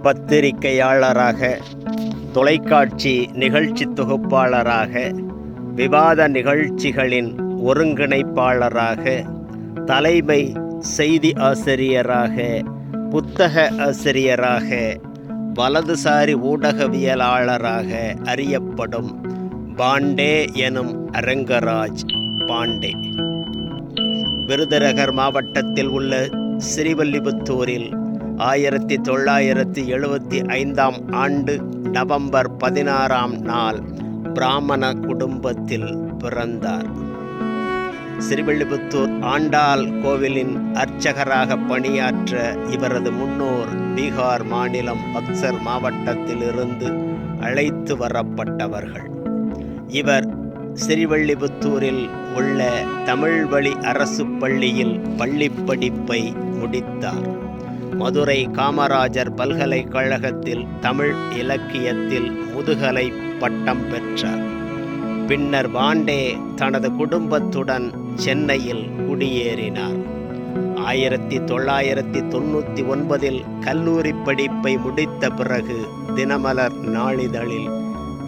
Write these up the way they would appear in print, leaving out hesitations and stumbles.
பத்திரிகையாளராக, தொலைக்காட்சி நிகழ்ச்சி தொகுப்பாளராக, விவாத நிகழ்ச்சிகளின் ஒருங்கிணைப்பாளராக, தலைமை செய்தி ஆசிரியராக, புத்தக ஆசிரியராக, வலதுசாரி ஊடகவியலாளராக அறியப்படும் பாண்டே எனும் அரங்கராஜ் பாண்டே விருதுநகர் மாவட்டத்தில் உள்ள ஸ்ரீவில்லிபுத்தூரில் 1975 ஆண்டு நவம்பர் 16 நாள் பிராமண குடும்பத்தில் பிறந்தார். ஸ்ரீவில்லிபுத்தூர் ஆண்டாள் கோவிலின் அர்ச்சகராக பணியாற்ற இவரது முன்னோர் பீகார் மாநிலம் பக்சர் மாவட்டத்திலிருந்து அழைத்து வரப்பட்டவர்கள். இவர் ஸ்ரீவில்லிபுத்தூரில் உள்ள தமிழ் வழி அரசு பள்ளியில் பள்ளிப்படிப்பை முடித்தார். மதுரை காமராஜர் பல்கலைக்கழகத்தில் தமிழ் இலக்கியத்தில் முதுகலை பட்டம் பெற்றார். பின்னர் பாண்டே தனது குடும்பத்துடன் சென்னையில் குடியேறினார். 1999 கல்லூரி படிப்பை முடித்த பிறகு தினமலர் நாளிதழில்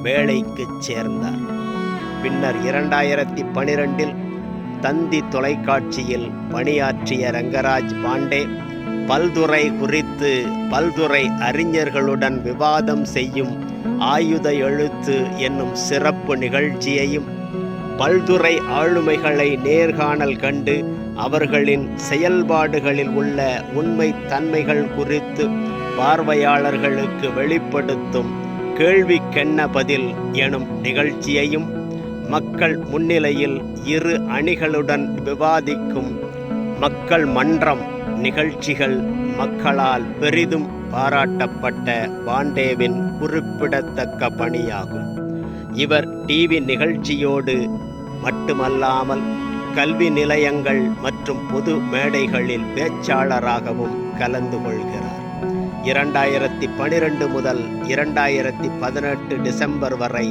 வேலைக்கு சேர்ந்தார். பின்னர் 2012 தந்தி தொலைக்காட்சியில் பணியாற்றிய ரங்கராஜ் பாண்டே பல்துறை குறித்து பல்துறை அறிஞர்களுடன் விவாதம் செய்யும் ஆயுத எழுத்து என்னும் சிறப்பு நிகழ்ச்சியையும், பல்துறை ஆளுமைகளை நேர்காணல் கண்டு அவர்களின் செயல்பாடுகளில் உள்ள உண்மை தன்மைகள் குறித்து பார்வையாளர்களுக்கு வெளிப்படுத்தும் கேள்விக்கென்ன பதில் எனும் நிகழ்ச்சியையும், மக்கள் முன்னிலையில் இரு அணிகளுடன் விவாதிக்கும் மக்கள் மன்றம் நிகழ்ச்சிகள் மக்களால் பெரிதும் பாராட்டப்பட்ட பாண்டேவின் குறிப்பிடத்தக்க பணியாகும். இவர் டிவி நிகழ்ச்சியோடு மட்டுமல்லாமல் கல்வி நிலையங்கள் மற்றும் பொது மேடைகளில் பேச்சாளராகவும் கலந்து கொள்கிறார். 2012 முதல் 2018 டிசம்பர் வரை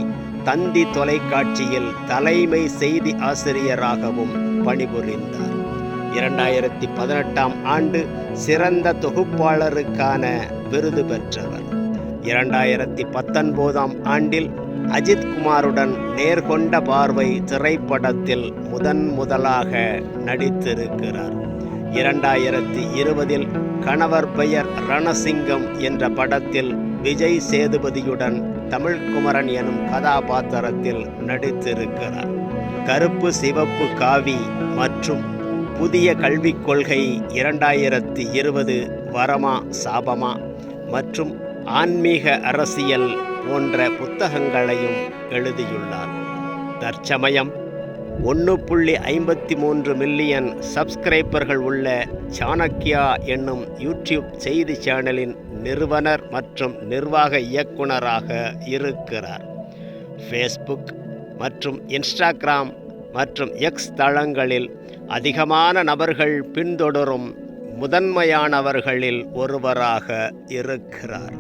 தந்தி தொலைக்காட்சியில் தலைமை செய்தி ஆசிரியராகவும் பணிபுரிந்தார். 2018 ஆண்டு சிறந்த தொகுப்பாளருக்கான விருது பெற்றவர். 2019 ஆண்டில் அஜித் குமாருடன் நேர்கொண்ட பார்வை திரைப்படத்தில் முதலாக நடித்திருக்கிறார். 2020 கணவர் பெயர் ரணசிங்கம் என்ற படத்தில் விஜய் சேதுபதியுடன் தமிழ்குமரன் எனும் கதாபாத்திரத்தில் நடித்திருக்கிறார். கருப்பு சிவப்பு காவி மற்றும் புதிய கல்விக் கொள்கை 2020 வரமா சாபமா மற்றும் ஆன்மீக அரசியல் போன்ற புத்தகங்களையும் எழுதியுள்ளார். தற்சமயம் 1.53 மில்லியன் சப்ஸ்கிரைபர்கள் உள்ள சாணக்கியா என்னும் யூடியூப் செய்தி சேனலின் நிறுவனர் மற்றும் நிர்வாக இயக்குனராக இருக்கிறார். ஃபேஸ்புக் மற்றும் இன்ஸ்டாகிராம் மற்றும் எக்ஸ் தளங்களில் அதிகமான நபர்கள் பின்தொடரும் முதன்மையானவர்களில் ஒருவராக இருக்கிறார்.